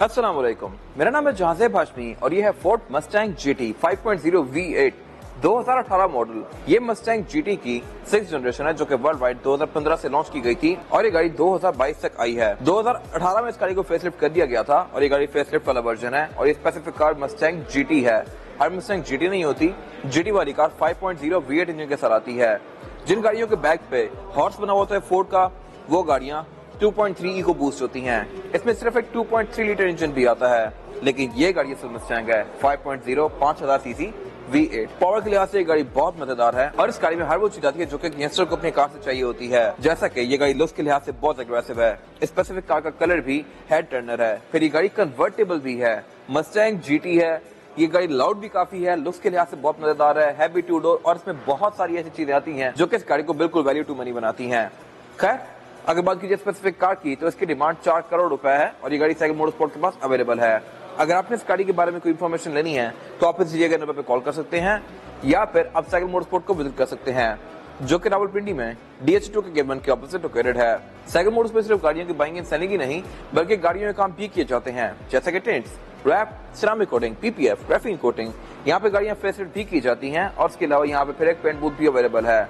अस्सलाम वालेकुम, मेरा नाम है जहाज़ेब हाशमी और ये है Ford Mustang GT 5.0 V8 2018 model. ये मस्टैंग GT की 6th जनरेशन है जो कि वर्ल्ड वाइड 2015 से लॉन्च की गई थी और ये गाड़ी 2022 तक आई है। 2018 में इस गाड़ी को फेसलिफ्ट कर दिया गया था और ये गाड़ी फेसलिफ्ट वाला वर्जन है और ये स्पेसिफिक कार मस्टैंग GT है। हर मस्टैंग GT नहीं होती, GT वाली कार 5.0 V8 इंजन के साथ आती है। जिन गाड़ियों के बैक पे हॉर्स बना होता है फोर्ड का, वो गाड़ियां 2.3 इको बूस्ट होती हैं। इसमें सिर्फ एक 2.3 लीटर इंजन भी आता है, लेकिन ये गाड़ी असल मस्टैंग है 5.0 5000 सीसी V8। पावर के लिहाज से ये गाड़ी बहुत मजेदार है और इस गाड़ी में हर वो चीज आती है जो कि यंगस्टर को अपनी कार से चाहिए होती है। जैसा कि ये गाड़ी लुक्स के लिहाज से बहुत एग्रेसिव है, स्पेसिफिक कार का कलर भी हेड टर्नर है, फिर ये गाड़ी कन्वर्टेबल भी है। मस्टैंग GT है, ये गाड़ी लाउड भी काफी है, लुक्स के लिहाज से बहुत मजेदार है, हैवी टू डोर और इसमें बहुत सारी ऐसी चीजें आती हैं जो कि इस गाड़ी को बिल्कुल वैल्यू टू मनी बनाती हैं। खैर, अगर बात कीजिए स्पेसिफिक कार की तो इसकी डिमांड 4 करोड़ रुपए है और ये गाड़ी साइकिल मोटरस्पोर्ट के पास अवेलेबल है। अगर आपने इस गाड़ी के बारे में कोई इन्फॉर्मेशन लेनी है तो आप इस दिए गए नंबर पे कॉल कर सकते हैं या फिर आप साइकिल मोटरस्पोर्ट को विजिट कर सकते हैं जो कि रावलपिंडी में DH2 के गेट 1 के ऑपोजिट लोकेटेड है। साइकिल मोटरस्पोर्ट सिर्फ गाड़ियों की बाइंग एंड सेलिंग ही नहीं बल्कि गाड़ियों के काम भी किए जाते हैं, जैसे कि tints, wrap, ceramic coating, PPF, graphene coating. यहाँ पे गाड़ियां फेसलिफ्ट भी की जाती हैं और इसके अलावा यहाँ पे फिर एक पेंट बूथ भी अवेलेबल है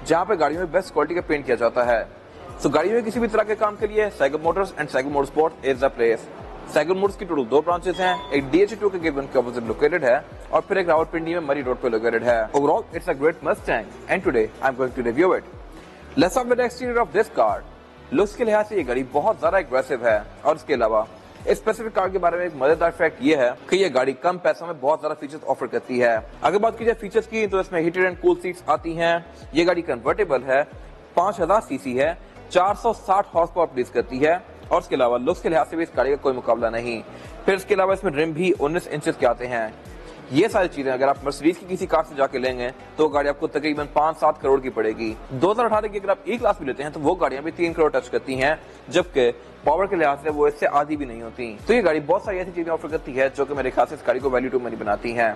जहाँ पे गाड़ियों में बेस्ट क्वालिटी का पेंट किया जाता है। तो गाड़ियों में किसी भी तरह के काम के लिए cycle Motors and cycle motorsport is the place. Cycle Motors की टोटल 2 ब्रांचेस हैं, एक DH2 के गेट 1 के ऑपोजिट लोकेटेड है और फिर एक रावलपिंडी में मरी रोड पे लोकेटेड है। Overall it's a great Mustang and today I am going to review it. Let's start with the exterior of this car. Looks के लिहाज से ये गाड़ी बहुत ज्यादा एग्रेसिव है और इसके अलावा इस स्पेसिफिक कार के बारे में एक मजेदार फैक्ट ये है कि ये गाड़ी कम पैसों में बहुत ज्यादा फीचर्स ऑफर करती है। अगर बात की जाए फीचर्स की तो इसमें हीटेड एंड कूल सीट्स आती हैं। ये गाड़ी कन्वर्टेबल है, 5000 सीसी है, 460 हॉर्स पावर प्रोड्यूस करती है और इसके अलावा लुक्स के लिहाज से भी इस गाड़ी का कोई मुकाबला नहीं। फिर इसके अलावा इसमें रिम भी 19 इंचेस के आते हैं। ये सारी चीजें अगर आप मर्सिडीज की किसी कार से जाके लेंगे तो गाड़ी आपको तकरीबन 5-7 करोड़ की पड़ेगी। 2018 की अगर आप E क्लास भी लेते हैं तो वो गाड़ियां भी 3 करोड़ टच करती हैं, जबकि पावर के लिहाज से वो इससे आधी भी नहीं होती। तो ये गाड़ी बहुत सारी ऐसी चीजें ऑफर करती है जो कि मेरे ख्याल से इस गाड़ी को वैल्यू टू मनी बनाती हैं।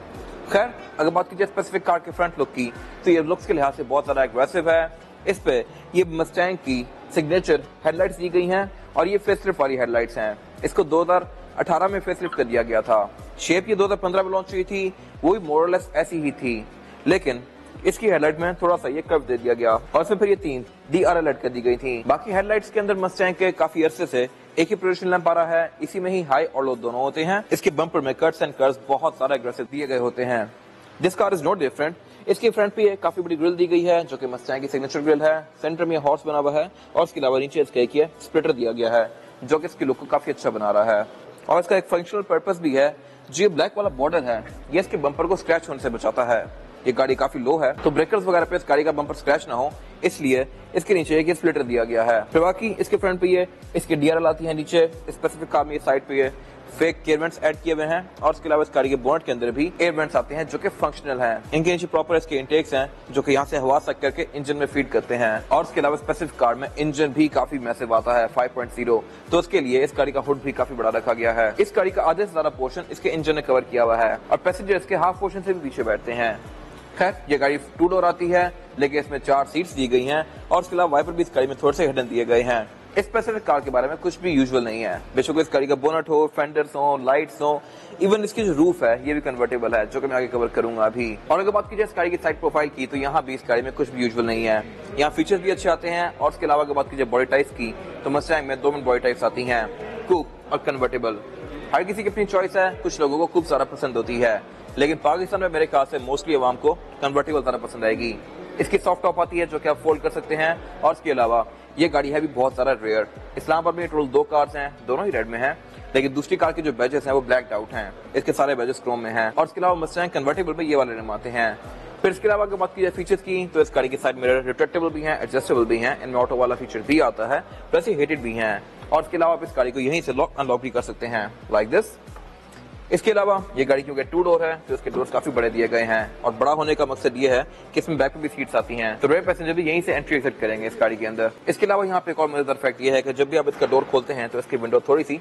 खैर, अगर बात कीजिए स्पेसिफिक कार के फ्रंट लुक की तो ये लुक्स के लिहाज से बहुत ज्यादा एग्रेसिव है। इस पे ये मस्टैंग की सिग्नेचर हेडलाइट्स दी गई हैं और ये फेसलिफ्ट वाली हेडलाइट्स हैं। इसको 2018 में फेसलिफ्ट कर दिया गया था। शेप ये 2015 में लॉन्च हुई थी, वो भी मोरलेस ऐसी ही थी, लेकिन इसकी हेडलाइट में थोड़ा सा ये कर्व दे दिया गया और फिर ये 3 DRL ऐड कर दी गई थी। बाकी हेडलाइट्स के अंदर मस्टैंग के काफी अरसे से एक ही पोजीशन लैंप आ रहा है, इसी में ही हाई और लो दोनों होते हैं। इसके बम्पर में कट्स एंड कर्व्स बहुत सारा एग्रेसिव दिए गए होते हैं। This car is not different. इसके फ्रंट पे काफी बड़ी ग्रिल दी गई है जो कि मस्टैंग की सिग्नेचर ग्रिल है। सेंटर में हॉर्स बना हुआ है और इसके अलावा नीचे इसका एक स्प्लिटर दिया गया है जो कि इसकी लुक को काफी अच्छा बना रहा है और इसका एक फंक्शनल पर्पस भी है। जो ये ब्लैक वाला बॉर्डर है ये इसके बम्पर को स्क्रैच होने से बचाता है। ये गाड़ी काफी लो है तो ब्रेकर्स वगैरह पे इस गाड़ी का बम्पर स्क्रैच ना हो, इसलिए इसके नीचे एक स्प्लिटर दिया गया है। फिर बाकी इसके फ्रंट पे ये इसके DRL आती है, नीचे स्पेसिफिक कार में ये साइड पे ये फेक एयर वेंट्स ऐड किए हुए हैं और इसके अलावा इस गाड़ी के बोनट के अंदर भी एयर वेंट्स आते हैं जो कि फंक्शनल हैं। इनके नीचे प्रॉपर इसके इंटेक्स हैं जो कि यहाँ से हवा सक करके इंजन में फीड करते हैं और इसके अलावा स्पेसिफिक कार में इंजन भी काफी मैसिव आता है 5.0, तो उसके लिए इस गाड़ी का हुड भी काफी बड़ा रखा गया है। इस गाड़ी का आधे से ज्यादा पोर्शन इसके इंजन ने कवर किया हुआ है और पैसेंजर इसके हाफ पोर्शन से भी पीछे बैठते हैं। खैर, ये गाड़ी 2 डोर आती है लेकिन इसमें 4 सीट्स दी गई हैं और इसके अलावा वाइपर भी इस गाड़ी में थोड़े से हिडन दिए गए हैं। इस स्पेसिफिक कार के बारे में कुछ भी यूजुअल नहीं है, बेशक इस गाड़ी का बोनट हो, फेंडर्स हो, लाइट्स हो, इवन इसकी जो रूफ है ये भी कन्वर्टेबल है जो कि मैं आगे कवर करूंगा अभी। और अगर बात कीजिए इस गाड़ी की साइड प्रोफाइल की तो यहाँ भी इस गाड़ी में कुछ भी यूजुअल नहीं है। यहाँ फीचर्स भी अच्छे आते हैं और इसके अलावा अगर बात कीजिए बॉडी टाइप्स की तो मस्टैंग में 2 बॉडी टाइप्स आती हैं, कूप और कन्वर्टेबल। हर किसी की अपनी चॉइस है, कुछ लोगों को खूब सारा पसंद होती है, लेकिन पाकिस्तान में मेरे ख्याल से मोस्टली आवाम को कन्वर्टेबल ज्यादा पसंद आएगी। इसकी सॉफ्ट टॉप आती है जो कि आप फोल्ड कर सकते हैं और इसके अलावा ये गाड़ी है भी बहुत सारा रेयर। इस्लामाबाद में टोटल 2 कार्स हैं, दोनों ही रेड में हैं, लेकिन दूसरी कार के जो बैजेस हैं वो ब्लैक आउट हैं। इसके सारे बैजेस क्रोम में हैं और इसके अलावा मस्टैंग कन्वर्टेबल में ये वाले रिम आते हैं। फिर इसके अलावा अगर बात की जाए फीचर्स की तो इस गाड़ी की साइड मिरर रिट्रैक्टेबल भी हैं, एडजस्टेबल भी हैं, इनमें ऑटो वाला फीचर भी आता है, प्लस ये हीटेड भी हैं और इसके अलावा आप इस गाड़ी को यहीं से लॉक अनलॉक भी कर सकते हैं लाइक दिस। इसके अलावा ये गाड़ी क्योंकि 2 डोर है तो इसके डोर्स काफी बड़े दिए गए हैं और बड़ा होने का मकसद ये है कि इसमें बैक पे भी सीट्स आती हैं तो रेयर पैसेंजर भी यहीं से एंट्री एग्जिट करेंगे इस गाड़ी के अंदर। इसके अलावा यहाँ पे एक और मजेदार फैक्ट ये है कि जब भी आप इसका डोर खोलते हैं तो इसकी विंडो थोड़ी सी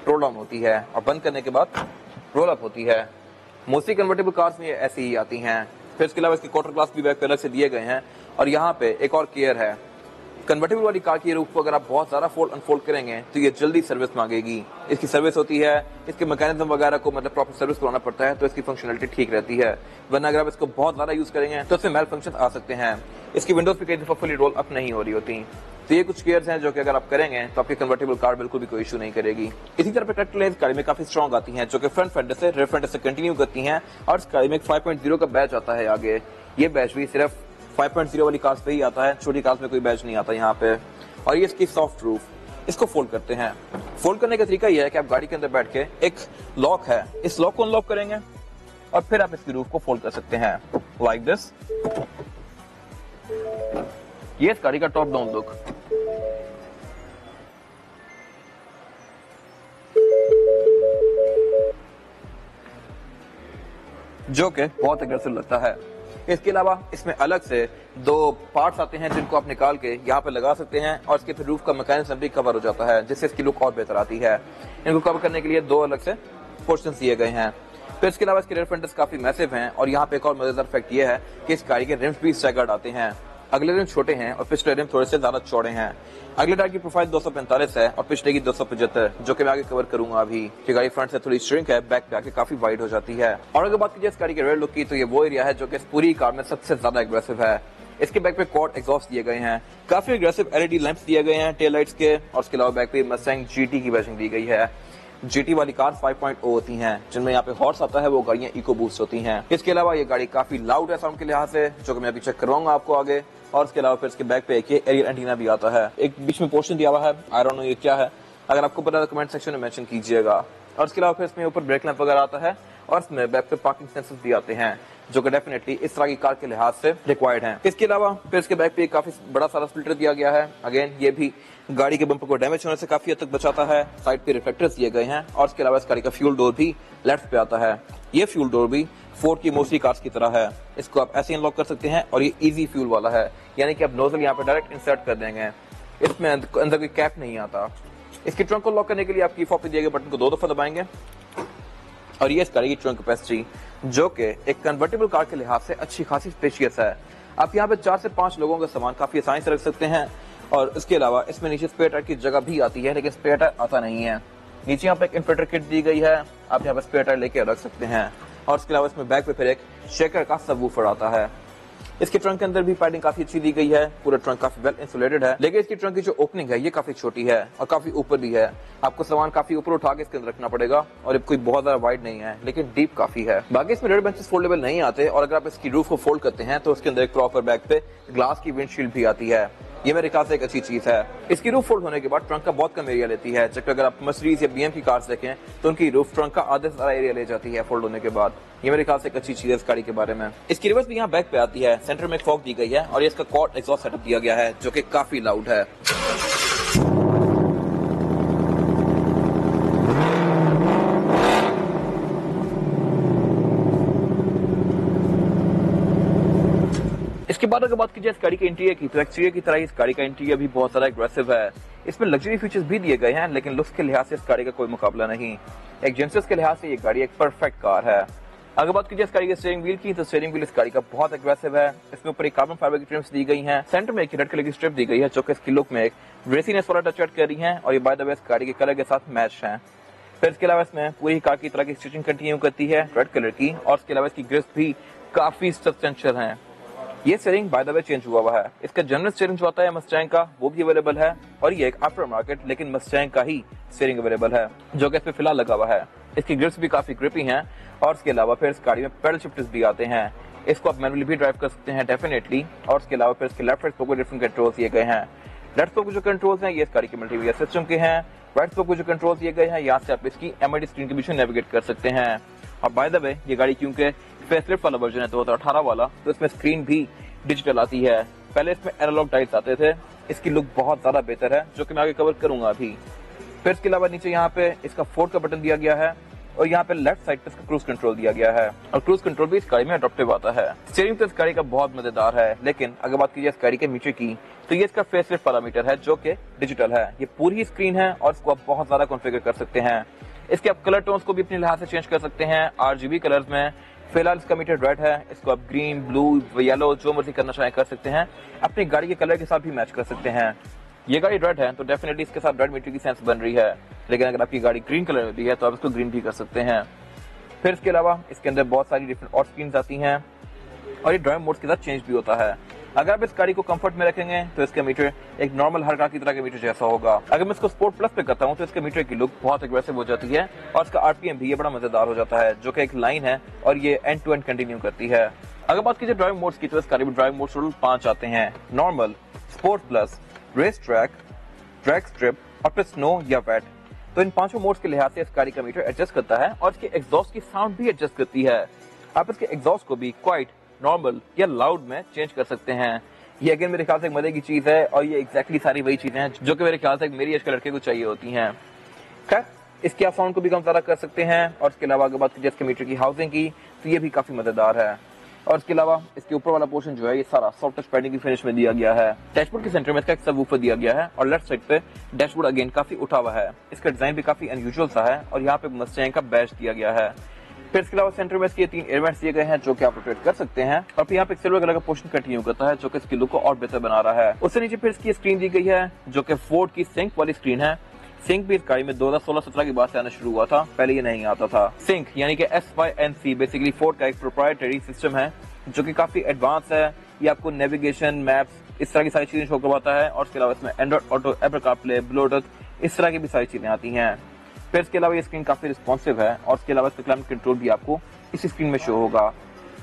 रोल डाउन होती है और बंद करने के बाद रोल अप होती है। मोस्टली कन्वर्टेबल कार्स में ऐसी ही आती हैं। फिर इसके अलावा इसके क्वार्टर ग्लास भी बैक पे अलग से दिए गए हैं और यहाँ पे एक और केयर है कन्वर्टेबल वाली कार की रूफ को अगर आप बहुत ज्यादा फोल्ड अनफोल्ड करेंगे तो ये जल्दी सर्विस मांगेगी। इसकी सर्विस होती है, इसके मैकेनिज्म वगैरह को मतलब प्रॉपर सर्विस कराना पड़ता है, तो इसकी फंक्शनलिटी ठीक रहती है। वरना अगर आप इसको बहुत ज्यादा यूज करेंगे तो इसमें मेल फंक्शन आ सकते हैं। इसकी विंडोज भी कई दफा फुली रोल अप नहीं हो रही होती। तो ये कुछ केयर्स हैं जो कि अगर आप करेंगे तो आपकी कन्वर्टेबल कार बिल्कुल भी कोई इशू नहीं करेगी। इसी तरह पेट्रोल लेंस गाड़ी में काफी स्ट्रॉन्ग आती हैं, जो कि फ्रंट फेंडर से रेयर फेंडर से कंटिन्यू करती हैं। और इस गाड़ी में 5.0 का बैच आता है आगे। ये बैच भी सिर्फ 5.0 वाली कार्स पे ही आता है, छोटी कार्स में कोई बैच नहीं आता यहाँ पे। और ये इसकी सॉफ्ट रूफ, इसको फोल्ड करते हैं। फोल्ड करने का तरीका यह है कि आप गाड़ी के अंदर बैठ के एक लॉक है, इस लॉक को अनलॉक करेंगे और फिर आप इसकी रूफ को फोल्ड कर सकते हैं लाइक दिस। ये इस गाड़ी का टॉप डाउन लुक। जो कि बहुत अग्रेसिव लगता है। इसके अलावा इसमें अलग से 2 पार्ट्स आते हैं जिनको आप निकाल के यहाँ पे लगा सकते हैं और इसके फिर रूफ का मैकेनिज्म भी कवर हो जाता है, जिससे इसकी लुक और बेहतर आती है। इनको कवर करने के लिए 2 अलग से पोर्शंस दिए गए हैं। फिर इसके अलावा इसके रेयर फेंडर्स काफी मैसिव हैं और यहाँ पे एक और मजेदार फैक्ट ये है कि इस गाड़ी के रिम्स भी स्टैगर्ड आते हैं। अगले रिम छोटे हैं और पिछले रिम थोड़े से ज्यादा चौड़े हैं। अगले टायर की प्रोफाइल 245 है और पिछले की 275, जो कि मैं आगे कवर करूंगा अभी। ये गाड़ी फ्रंट से थोड़ी श्रिंक है, बैक पे आके काफी वाइड हो जाती है। और अगर बात कीजिए इस गाड़ी के रेयर लुक की, तो ये वो एरिया है जो कि इस पूरी कार में सबसे ज्यादा एग्रेसिव है। इसके बैक पे क्वाड एग्जॉस्ट दिए गए हैं, काफी एग्रेसिव एलईडी लैंप्स दिए गए हैं टेल लाइट्स के, और इसके अलावा बैक पे मस्टैंग जीटी की बैचिंग दी गई है। जीटी वाली कार 5.0 होती हैं, जिनमें यहाँ पे हॉर्स आता है, वो गाड़ियां इको बूस्ट होती हैं। इसके अलावा ये गाड़ी काफी लाउड है साउंड के लिहाज से, जो कि मैं अभी चेक करवाऊंगा आपको आगे। और इसके अलावा फिर इसके बैक पे एक एरियल एंटीना भी आता है, एक बीच में पोर्शन दिया हुआ है, आई डोंट नो ये क्या है। अगर आपको पता है तो कमेंट सेक्शन में मेंशन कीजिएगा। और इसके अलावा फिर इसमें ऊपर ब्रेक लैंप वगैरह आता है और इसमें बैक पे पार्किंग सेंसर्स भी आते हैं, जो कि डेफिनेटली इस तरह की कार के लिहाज से रिक्वायर्ड हैं। इसके अलावा फिर इसके बैक पे काफी बड़ा सारा स्प्लिटर दिया गया है। अगेन ये भी गाड़ी के बम्पर को डैमेज होने से काफी हद तक बचाता है। साइड पे रिफ्लेक्टर्स दिए गए हैं और इसके अलावा इस गाड़ी का फ्यूल डोर भी लेफ्ट पे आता है। ये फ्यूल डोर भी फोर्ड की मोस्टली कार्स की तरह है, इसको आप ऐसे अनलॉक कर सकते हैं और ये इजी फ्यूल वाला है, यानी कि आप नोजल यहाँ पे डायरेक्ट इंसर्ट कर देंगे, इसमें अंदर कोई कैप नहीं आता। इसकी ट्रंक को लॉक करने के लिए आप की फॉप पे दिए गए बटन को 2 दफा दबाएंगे और ये इस गाड़ी की ट्रंक कैपेसिटी, जो कि एक कन्वर्टेबल कार के लिहाज से अच्छी खासी स्पेशियस है। आप यहाँ पे 4 से 5 लोगों का सामान काफी आसानी से रख सकते हैं। और इसके अलावा इसमें नीचे स्पेयर टायर की जगह भी आती है, लेकिन स्पेयर टायर आता नहीं है। नीचे यहाँ पे एक इन्वर्टर किट दी गई है, आप यहाँ पे स्पेयर टायर लेके रख सकते हैं। और इसके अलावा इसमें बैक पे फिर एक शेकर का सबवूफर आता है। इसके ट्रंक के अंदर भी पैडिंग काफी अच्छी दी गई है, पूरा ट्रंक काफी वेल इंसुलेटेड है, लेकिन इसकी ट्रंक की जो ओपनिंग है ये काफी छोटी है और काफी ऊपर भी है। आपको सामान काफी ऊपर उठा के इसके अंदर रखना पड़ेगा और ये कोई बहुत ज्यादा वाइड नहीं है, लेकिन डीप काफी है। बाकी इसमें रेयर बेंचेस फोल्डेबल नहीं आते और अगर आप इसकी रूफ को फोल्ड करते हैं तो उसके अंदर एक प्रॉपर बैक पे ग्लास की विंडशील्ड भी आती है। ये मेरे ख्याल से एक अच्छी चीज है। इसकी रूफ फोल्ड होने के बाद ट्रंक का बहुत कम एरिया लेती है, जबकि अगर आप मर्सिडीज या बीएम की कार्स देखें तो उनकी रूफ ट्रंक का आधे से ज्यादा एरिया ले जाती है फोल्ड होने के बाद। ये मेरे ख्याल से एक अच्छी चीज है इस गाड़ी के बारे में। इसकी रिवर्स भी यहाँ बैक पे आती है, सेंटर में फॉग दी गई है और ये इसका क्वाड एग्जॉस्ट सेटअप दिया गया है, जो कि काफी लाउड है। इसके बाद अगर बात कीजिए इस गाड़ी के इंटीरियर की, तो एक्सटीरियर की तरह इस गाड़ी का इंटीरियर भी बहुत ज्यादा एग्रेसिव है। इसमें लग्जरी फीचर्स भी दिए गए हैं, लेकिन लुक्स के लिहाज से इस गाड़ी का कोई मुकाबला नहीं। एक जेंसेस के लिहाज से ये गाड़ी एक परफेक्ट कार है। अगर बात कीजिए इस गाड़ी के स्टीयरिंग व्हील की, तो स्टीयरिंग व्हील इस गाड़ी का बहुत एग्रेसिव है। इसमें ऊपर एक कार्बन फाइबर की ट्रिम्स दी गई हैं, सेंटर में एक रेड कलर की स्ट्रिप दी गई है, जो कि इसकी लुक में एक रेसीनेस वाला टच ऐड कर रही है और ये बाय द वे इस गाड़ी के कलर के साथ मैच है। फिर इसके अलावा इसमें पूरी कार की तरह की स्टिचिंग कंटिन्यू करती है रेड कलर की, और इसके अलावा इसकी ग्रिप्स भी काफी सब्सटेंशियल हैं। ये steering by the way change हुआ है। इसका जनरल स्टीयरिंग जो आता है मस्टैंग का, वो भी अवेलेबल है और ये एक आफ्टर मार्केट लेकिन मस्टैंग का ही स्टीयरिंग अवेलेबल है, जो कि इस पे फिलहाल लगा हुआ है। इसकी ग्रिप्स भी काफी ग्रिपी हैं और इसके अलावा फिर इस गाड़ी में पेडल शिफ्टर्स भी आते हैं। इसको आप मैनुअली भी ड्राइव कर सकते हैं डेफिनेटली। और इसके अलावा फिर इसके लेफ्ट राइट स्पोक को डिफरेंट कंट्रोल्स दिए गए हैं। लेफ्ट स्पोक जो कंट्रोल्स हैं ये इस गाड़ी के मल्टीमीडिया सिस्टम के हैं। राइट स्पोक को जो कंट्रोल्स दिए गए हैं, यहाँ से आप इसकी एमआईडी स्क्रीन के बीच में नेविगेट कर सकते हैं। और बाय द वे ये गाड़ी क्योंकि फेसलिफ्ट वाला वर्जन है 2018 वाला, तो इसमें स्क्रीन भी डिजिटल आती है। पहले इसमें एनालॉग डायल्स आते थे। इसकी लुक बहुत ज्यादा बेहतर है, जो कि मैं आगे कवर करूंगा अभी। फिर इसके अलावा नीचे यहाँ पे इसका फोर्ड का बटन दिया गया है और यहाँ पे लेफ्ट साइड पे इसका क्रूज कंट्रोल दिया गया है और क्रूज कंट्रोल भी इस गाड़ी में अडॉप्टिव आता है। स्टीयरिंग तो इस गाड़ी का बहुत मजेदार है, लेकिन अगर बात कीजिए इस गाड़ी के मीटर की, तो ये इसका फेसलिफ्ट पैरामीटर है, जो कि डिजिटल है। ये पूरी स्क्रीन है और इसको आप बहुत ज्यादा कॉन्फ़िगर कर सकते हैं। इसके आप कलर टोन्स को भी अपने लिहाज से चेंज कर सकते हैं, आरजीबी कलर्स में, फिलहाल इसका मीटर रेड है, इसको आप ग्रीन, ब्लू, येलो जो मर्जी करना चाहें कर सकते हैं, अपनी गाड़ी के कलर के साथ भी मैच कर सकते हैं। ये गाड़ी रेड है तो डेफिनेटली इसके साथ रेड मीटर की सेंस बन रही है, लेकिन अगर आपकी गाड़ी ग्रीन कलर में भी है तो आप इसको ग्रीन भी कर सकते हैं। फिर इसके अलावा इसके अंदर बहुत सारी डिफरेंट और स्क्रीन आती हैं और ये ड्राइव मोड के साथ चेंज भी होता है। अगर आप इस गाड़ी को कंफर्ट में रखेंगे तो इसका मीटर एक नॉर्मल हर कार की तरह के मीटर जैसा होगा। अगर मैं इसको स्पोर्ट प्लस पे करता हूँ तो इसके मीटर की लुक बहुत एग्रेसिव हो जाती है और इसका आरपीएम भी ये बड़ा मजेदार हो जाता है, जो कि एक लाइन है और ये एंड टू एंड कंटिन्यू करती है। अगर बात कीजिए ड्राइव मोड्स की तो इस गाड़ी में ड्राइव मोड्स टोटल 5 आते हैं: normal, sport plus, race track, track strip और फिर स्नो या वेट। तो इन पांचों मोड्स के लिहाज से इस गाड़ी का मीटर एडजस्ट करता है और इसके एग्जॉस्ट की साउंड भी एडजस्ट करती है। आप इसके एग्जॉस्ट को भी क्वाइट, नॉर्मल या लाउड में चेंज कर सकते हैं। ये अगेन मेरे ख्याल से एक मजे की चीज है और ये एग्जैक्टली सारी वही चीजें हैं जो कि मेरे ख्याल से मेरी एज के लड़के को चाहिए होती हैं। खैर, इसके आप साउंड को भी कम ज्यादा कर सकते हैं और इसके अलावा अगर बात कीजिए इसके मीटर की हाउसिंग की तो ये भी काफी मजेदार है। और इसके अलावा इसके ऊपर वाला पोर्शन जो है ये सारा सॉफ्ट टच पैडिंग की फिनिश में दिया गया है। डैशबोर्ड के सेंटर में इसका एक सबवूफर दिया गया है और लेफ्ट साइड पे डैशबोर्ड अगेन काफी उठा हुआ है। इसका डिजाइन भी काफी अनयूजुअल सा है और यहाँ पे मस्टैंग का बैज दिया गया है। फिर इसके अलावा सेंटर में इसके 3 एयरवेंट्स दिए गए हैं जो कि आप रोटेट कर सकते हैं और फिर यहाँ पे सिल्वर कलर का पोर्शन कंटिन्यू करता है जो कि इसकी लुक को और बेहतर बना रहा है। उससे नीचे फिर इसकी स्क्रीन दी गई है जो कि फोर्ड की सिंक वाली स्क्रीन है। सिंक भी इस गाड़ी में 2016-17 की बात से आना शुरू हुआ था, पहले ये नहीं आता था। सिंक यानी कि SYNC बेसिकली फोर्ड का एक प्रोप्राइटरी सिस्टम है जो कि काफी एडवांस है। ये आपको नेविगेशन, मैप्स, इस तरह की सारी चीजें शो करवाता है और इसके अलावा इसमें Android auto, Apple CarPlay, Bluetooth इस तरह की भी सारी चीजें आती हैं। फिर इसके अलावा ये स्क्रीन काफी रिस्पॉन्सिव है और इसके अलावा इसका क्लाइमेट कंट्रोल भी आपको इसी स्क्रीन में शो होगा।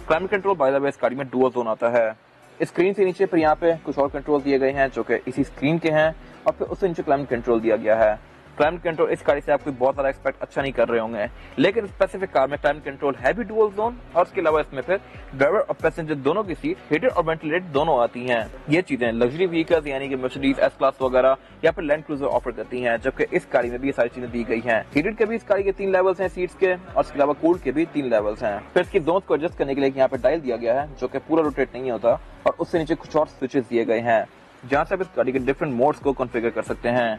Climate control by the way इस गाड़ी में डुअल जोन आता है। स्क्रीन से नीचे पर यहाँ पे कुछ और कंट्रोल दिए गए हैं जो कि इसी स्क्रीन के हैं और फिर उससे नीचे क्लाइमेट कंट्रोल दिया गया है। क्लाइमेट कंट्रोल इस गाड़ी से आप कोई बहुत ज्यादा एक्सपेक्ट अच्छा नहीं कर रहे होंगे, लेकिन स्पेसिफिक कार में क्लाइमेट कंट्रोल है भी डुअल जोन और उसके अलावा इसमें फिर ड्राइवर और पैसेंजर दोनों की सीट हीटेड और वेंटिलेटेड दोनों आती हैं। ये चीजें लग्जरी व्हीकल्स यानी कि मर्सिडीज एस क्लास वगैरह या फिर लैंड क्रूजर ऑफर करती हैं, जबकि इस गाड़ी में भी ये सारी चीजें दी गई हैं। हीटेड के भी इस गाड़ी के 3 लेवल्स हैं सीट्स के और इसके अलावा कूल्ड के भी 3 लेवल्स हैं। फिर इसकी जोन्स को एडजस्ट करने के लिए यहाँ पे डायल दिया गया है जो कि पूरा रोटेट नहीं होता और उससे नीचे कुछ और स्विचेस दिए गए हैं जहाँ से आप इस गाड़ी के डिफरेंट मोड्स को कॉन्फ़िगर कर सकते हैं।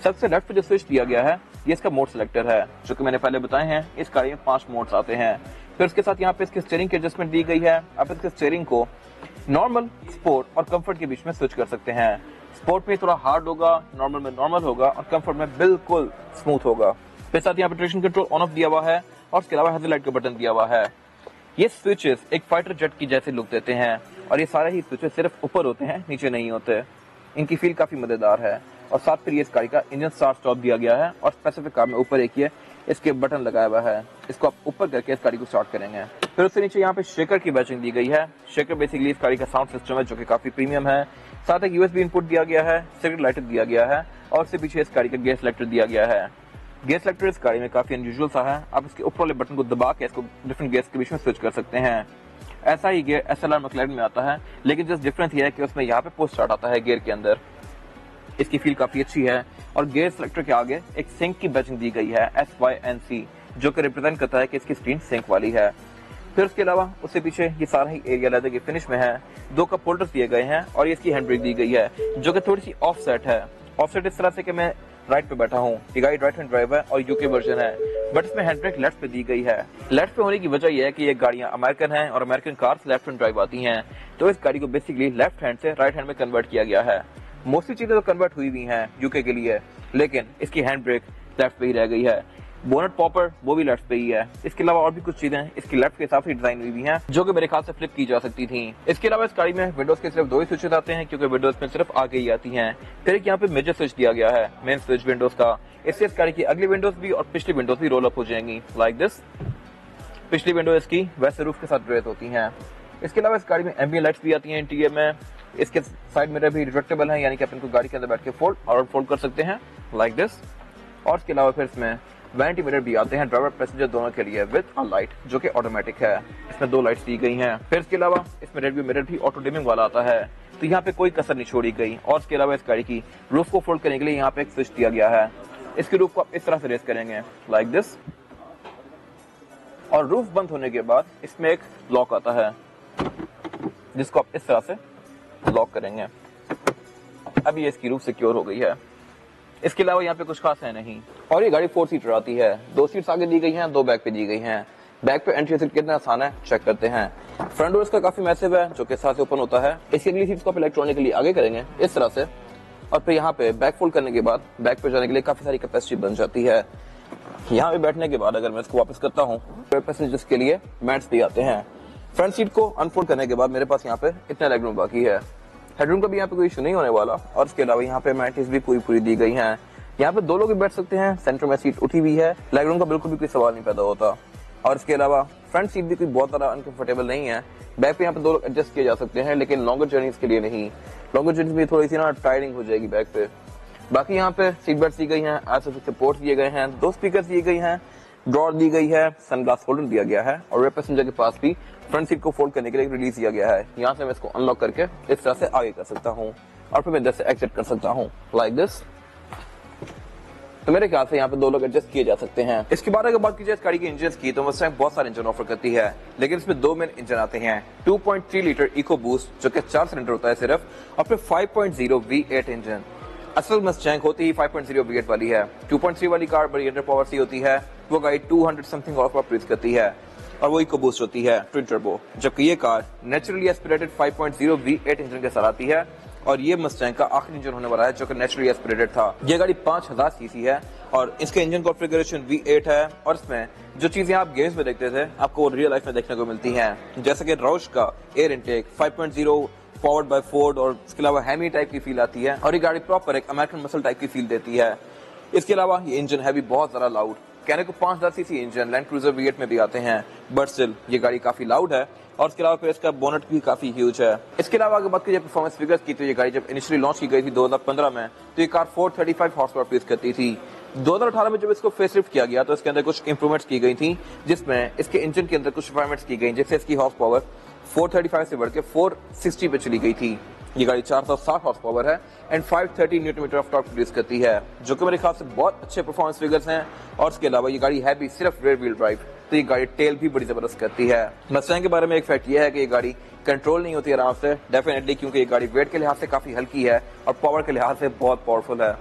सबसे लेफ्ट पे जो स्विच दिया गया है ये इसका मोड सिलेक्टर है जो कि मैंने पहले बताए हैं। इस गाड़ी में 5 मोड्स आते हैं। फिर उसके साथ यहाँ पे इसके स्टीयरिंग की एडजस्टमेंट दी गई है। आप इसके स्टीयरिंग को नॉर्मल, स्पोर्ट और कंफर्ट के बीच में स्विच कर सकते हैं। स्पोर्ट में थोड़ा हार्ड होगा, नॉर्मल में नॉर्मल होगा और कंफर्ट में बिल्कुल स्मूथ होगा। फिर साथ यहाँ पे ट्रेक्शन कंट्रोल ऑन ऑफ दिया हुआ है और उसके अलावा हेडलाइट का बटन दिया हुआ है। ये स्विचेस एक फाइटर जेट की जैसे लुक देते हैं और ये सारे ही स्विचेस सिर्फ ऊपर होते हैं, नीचे नहीं होते। इनकी फील काफी मजेदार है और साथ फिर ये इस गाड़ी का इंजन स्टार्ट स्टॉप दिया गया है और स्पेसिफिक कार में ऊपर एक ये इसके बटन लगाया हुआ है। इसको आप ऊपर करके इस गाड़ी को स्टार्ट करेंगे। फिर उससे नीचे यहाँ पे शेकर की बैचिंग दी गई है। शेकर बेसिकली इस गाड़ी का साउंड सिस्टम है जो कि काफी प्रीमियम है। साथ एक यूएसबी इनपुट दिया गया है, सिगरेट लाइटर दिया गया है और उससे पीछे इस गाड़ी का गेयर सिलेक्टर दिया गया है। गेयर सिलेक्टर इस गाड़ी में काफी अनयूजुअल सा है। आप इसके ऊपर वाले बटन को दबा के इसको डिफरेंट गेयर्स के बीच में स्विच कर सकते हैं। ऐसा ही गेयर SLR मैक्लैरेन में आता है, लेकिन जस्ट डिफरेंस ये है कि उसमें यहाँ पे पुश स्टार्ट आता है गेयर के अंदर। इसकी फील काफी अच्छी है और गेयर सिलेक्टर के आगे एक सिंक की बैचिंग दी गई है SYNC जो कि रिप्रेजेंट करता है कि इसकी स्क्रीन सिंक वाली है। फिर उसके अलावा उससे पीछे ये सारा ही एरिया लेदर की फिनिश में है। 2 कप होल्डर्स दिए गए हैं और ये इसकी हैंड ब्रेक दी गई है जो कि थोड़ी सी ऑफसेट है। ऑफसेट इस तरह से कि मैं राइट पे बैठा हूँ। ये गाड़ी राइट हैंड ड्राइव है और यूके वर्जन है, बट इसमें हैंड ब्रेक लेफ्ट पे दी गई है। लेफ्ट पे होने की वजह यह है कि ये गाड़ियां अमेरिकन हैं और American cars left hand drive आती हैं, तो इस गाड़ी को बेसिकली लेफ्ट हैंड से राइट हैंड में कन्वर्ट किया गया है। मोस्टली चीजें तो कन्वर्ट हुई हुई हैं यूके के लिए, लेकिन इसकी हैंड ब्रेक लेफ्ट पे ही रह गई है। बोनट पॉपर वो भी लेफ्ट पे ही है। इसके अलावा और भी कुछ चीजें इसकी लेफ्ट के हिसाब से डिजाइन हुई हुई हैं जो कि मेरे ख्याल से फ्लिप की जा सकती थी। इसके अलावा इस गाड़ी में विंडोज के सिर्फ 2 ही स्विचेस आते हैं क्योंकि विंडोज में सिर्फ आगे ही आती हैं। फिर एक यहाँ पे मेजर स्विच दिया गया है, मेन स्विच विंडोज का। इससे इस गाड़ी की अगली विंडोज भी और पिछली विंडोज भी रोल अप हो जाएंगी लाइक दिस। पिछली विंडो इसकी वैसे रूफ के साथ ड्रेस होती हैं। इसके अलावा इस गाड़ी में एम्बिएंट लाइट्स भी आती हैं इंटीरियर में। इसके साइड मिरर भी रिट्रैक्टेबल है यानी कि आप इनको गाड़ी के अंदर बैठ के फोल्ड और अनफोल्ड कर सकते हैं लाइक दिस। और इसके अलावा फिर इसमें वैनिटी मिरर भी आते हैं ड्राइवर पैसेंजर दोनों के लिए विद अ लाइट जो कि ऑटोमेटिक है। इसमें 2 लाइट्स दी गई हैं। फिर इसके अलावा इसमें रेडव्यू मिरर भी ऑटो डिमिंग वाला आता है, तो यहाँ पे कोई कसर नहीं छोड़ी गई। और इसके अलावा इस गाड़ी की रूफ को फोल्ड करने के लिए यहाँ पे एक स्विच दिया गया है। इसकी रूफ को आप इस तरह से रेस करेंगे लाइक दिस और रूफ बंद होने के बाद इसमें एक लॉक आता है जिसको आप इस तरह से लॉक करेंगे। अब ये इसकी रूफ सिक्योर हो गई है। इसके अलावा यहाँ पे कुछ खास है नहीं। और ये गाड़ी 4 सीटर आती है, 2 सीट्स आगे दी गई हैं, 2 बैक पे दी गई हैं। बैक पे एंट्री एग्जिट कितना आसान है चेक करते हैं। फ्रंट डोर इसका काफी मैसिव है जो कि साथ से ओपन होता है। इसकी अगली सीट्स को आप इलेक्ट्रॉनिकली आगे करेंगे इस तरह से, और फिर यहाँ पे बैक फोल्ड करने के बाद बैक पे जाने के लिए काफी सारी कैपेसिटी बन जाती है। यहाँ पे बैठने के बाद अगर मैं इसको वापस करता हूँ तो पैसेंजर्स के लिए मैट्स भी आते हैं। फ्रंट सीट को अनफोल्ड करने के बाद मेरे पास यहाँ पे इतना लेग रूम बाकी है। हेडरूम का भी यहाँ पे कोई इशू नहीं होने वाला, और इसके अलावा यहाँ पे मैट्रेस भी पूरी दी गई हैं। यहाँ पे 2 लोग भी बैठ सकते हैं, सेंटर में सीट उठी हुई है, लेग रूम का बिल्कुल भी कोई सवाल नहीं पैदा होता। और इसके अलावा फ्रंट सीट भी कोई बहुत ज्यादा अनकंफर्टेबल नहीं है। बैक पे यहाँ पे 2 लोग एडजस्ट किए जा सकते हैं, लेकिन लॉन्गर जर्नीज के लिए नहीं। लॉन्गर जर्नीज में थोड़ी सी ना टायरिंग हो जाएगी बैक पे। बाकी यहाँ पे सीट बेल्ट दी गई हैं, आईसोफिक्स सपोर्ट दिए गए हैं, 2 स्पीकर दिए गए हैं, ड्रॉर दी गई है, सनग्लास होल्डर दिया गया है, और रेयर पैसेंजर के पास भी फ्रंट सीट को फोल्ड करने के लिए रिलीज दिया गया है। यहाँ से मैं इसको अनलॉक करके इस तरह से आगे कर सकता हूँ और फिर मैं इधर से एग्जिट कर सकता हूँ लाइक दिस। तो मेरे ख्याल से यहाँ पे 2 लोग एडजस्ट किए जा सकते हैं। इसके बाद अगर बात की जाए इस गाड़ी के इंजन की, तो मस्टैंग बहुत सारे इंजन ऑफर करती है, लेकिन इसमें 2 मेन इंजन आते हैं। 2.3 लीटर इको बूस्ट जो कि 4 सिलेंडर होता है सिर्फ, और फिर 5.0 V8 इंजन। असल मस्टैंग होती ही 5.0 V8 वाली है। 2.3 वाली कार बड़ी अंडर पावर सी होती है, वो गाड़ी 200 समथिंग हॉर्स पावर प्रोड्यूस करती है, और वो इको बूस्ट होती है ट्विन टर्बो, जबकि ये car naturally aspirated 5.0 V8 engine के साथ आती है। और ये मस्टैंग का आखिरी इंजन होने वाला है जो कि नेचुरली एस्पिरेटेड था। ये गाड़ी 5000 सीसी है और इसके इंजन कॉन्फ़िगरेशन V8 है, और इसमें जो चीजें आप गेम्स में देखते थे आपको रियल लाइफ में देखने को मिलती हैं, जैसे कि रॉश का air intake 5.0 powered by Ford, और इसके अलावा हैमी टाइप की फील आती है, और ये गाड़ी प्रॉपर एक अमेरिकन मसल टाइप की फील देती है। इसके अलावा ये इंजन है भी बहुत ज्यादा लाउड। कहने को 5000 CC engine land cruiser V8 में भी आते हैं, बट स्टिल ये गाड़ी काफी लाउड है, और इसके अलावा फिर इसका बोनट भी काफी ह्यूज है। इसके अलावा अगर बात की जाए परफॉर्मेंस फिगर्स की, तो ये गाड़ी जब इनिशियली लॉन्च की गई थी 2015 में, तो ये कार 435 हॉर्स पावर प्रोड्यूस करती थी। 2018 में जब इसको फेसलिफ्ट किया गया तो इसके अंदर कुछ इंप्रूवमेंट्स की गई थी, जिसमें इसके इंजन के अंदर कुछ रिफाइनमेंट्स की गई, जिससे इसकी हॉर्स पावर 435 से बढ़ के 460 पे चली गई थी। ये गाड़ी 460 हॉर्स पावर है and 530 newton metre of torque produce करती है, जो कि मेरे ख्याल से बहुत अच्छे परफॉर्मेंस फिगर्स हैं। और इसके अलावा ये गाड़ी है भी सिर्फ रेयर व्हील ड्राइव, तो ये गाड़ी टेल भी बड़ी जबरदस्त करती है। मस्टैंग के बारे में एक फैक्ट ये है कि ये गाड़ी कंट्रोल नहीं होती आराम से, डेफिनेटली, क्योंकि ये गाड़ी वेट के लिहाज से काफी हल्की है और पावर के लिहाज से बहुत पावरफुल है।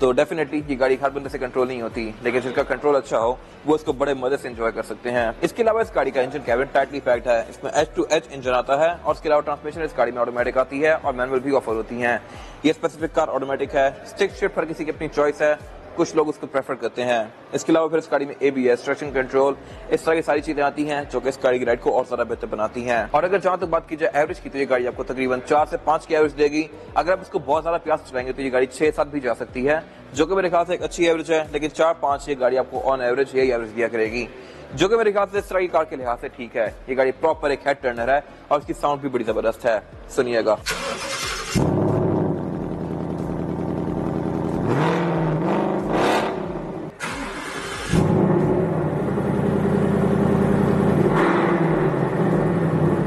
तो डेफिनेटली ये गाड़ी हर बंदे से कंट्रोल नहीं होती, लेकिन जिसका कंट्रोल अच्छा हो वो इसको बड़े मजे से एंजॉय कर सकते हैं। इसके अलावा इस गाड़ी का इंजन कैबिन टाइटली पैक्ड है, इसमें H2H इंजन आता है, और इसके अलावा ट्रांसमिशन इस गाड़ी में ऑटोमेटिक आती है और मैनुअल भी ऑफर होती है। ये स्पेसिफिक कार ऑटोमेटिक है, स्टिक शिफ्ट हर किसी की अपनी चॉइस है, कुछ लोग उसको प्रेफर करते हैं। इसके अलावा फिर इस गाड़ी में ABS, ट्रैक्शन कंट्रोल, इस तरह की सारी चीजें आती हैं जो कि इस गाड़ी की राइड को और ज्यादा बेहतर बनाती हैं। और अगर जहां तक बात की जाए एवरेज की, तो ये गाड़ी आपको तकरीबन 4 से 5 की एवरेज देगी। अगर आप इसको बहुत ज्यादा प्यास चलाएंगे तो ये गाड़ी 6-7 भी जा सकती है, जो कि मेरे ख्याल से एक अच्छी एवरेज है, लेकिन 4-5 ये गाड़ी आपको ऑन एवरेज यही एवरेज दिया करेगी, जो कि मेरे ख्याल से इस तरह की कार के लिहाज से ठीक है। ये गाड़ी प्रॉपर एक हेड टर्नर है और इसकी साउंड भी बड़ी जबरदस्त है, सुनिएगा।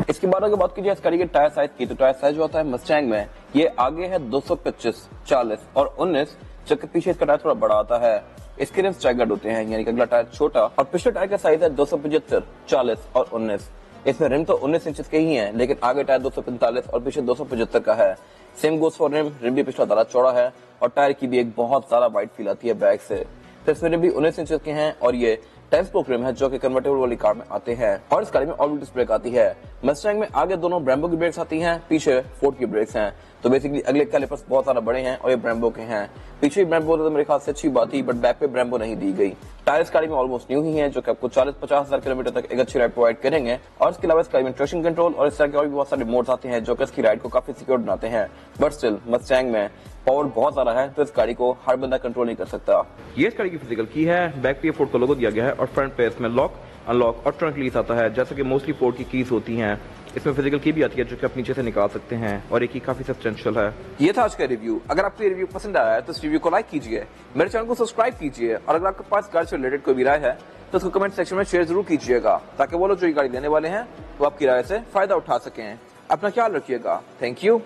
इसके बाद अगर बात की जाए इस गाड़ी के टायर साइज की, तो टायर साइज जो होता है मस्टैंग में, ये आगे है 225, 40 और 19, जबकि पीछे इसका टायर थोड़ा बड़ा आता है। इसके रिम्स स्टैगर्ड होते हैं, यानी कि अगला टायर छोटा और पिछले टायर का साइज है 275, 40 और 19। इसमें रिम तो 19 इंच के ही हैं, लेकिन आगे टायर 245 और पीछे 275 का है। सेम गोस फॉर रिम भी पिछला ज्यादा चौड़ा है और टायर की भी एक बहुत ज्यादा वाइड फील आती है बैक से। तो इसमें रिम भी 19 इंच के हैं और ये 10 स्पोक रिम है जो कि कन्वर्टेबल वाली कार में आते हैं। और इस गाड़ी में ऑल व्हील डिस्क ब्रेक आती है। मस्टैंग में आगे दोनों ब्रेम्बो की ब्रेक्स आती हैं, पीछे फोर्ड की ब्रेक्स हैं। तो बेसिकली अगले कैलिपर्स बहुत ज्यादा बड़े हैं और ये ब्रेम्बो के हैं। पीछे ब्रेम्बो तो मेरे ख्याल से अच्छी बात थी, बट बैक पे ब्रेम्बो नहीं दी गई। टायर इस गाड़ी में ऑलमोस्ट न्यू ही है, जो कि आपको 40-50 हजार किलोमीटर तक एक अच्छी राइड प्रोवाइड करेंगे। और इसके अलावा इस गाड़ी में ट्रैक्शन कंट्रोल और इस तरह के और भी बहुत सारे मोड्स आते हैं जो कि इसकी राइड को काफी सिक्योर बनाते हैं। बट स्टिल मस्टैंग में पावर बहुत ज्यादा है, तो इस गाड़ी को हर बंदा कंट्रोल नहीं कर सकता। ये इस गाड़ी की फिजिकल की है, बैक पे फोर्ड का लोगो दिया गया है और फ्रंट पे इसमें लॉक, अनलॉक और ट्रंक लीज आता है, जैसे कि मोस्टली फोर्ड की कीज होती हैं। इसमें फिजिकल की भी आती है जो कि आप नीचे से निकाल सकते हैं, और एक ही काफी सब्सटेंशियल है। ये था आज का रिव्यू। अगर आपको ये रिव्यू पसंद आया है तो इस रिव्यू को लाइक कीजिए, मेरे चैनल को सब्सक्राइब कीजिए, और अगर आपके पास गाड़ी से रिलेटेड कोई भी राय है तो उसको कमेंट सेक्शन में शेयर जरूर कीजिएगा, ताकि वो लोग जो ये गाड़ी लेने वाले हैं वो आपकी राय से फायदा उठा सकें। अपना ख्याल रखिएगा। Thank you.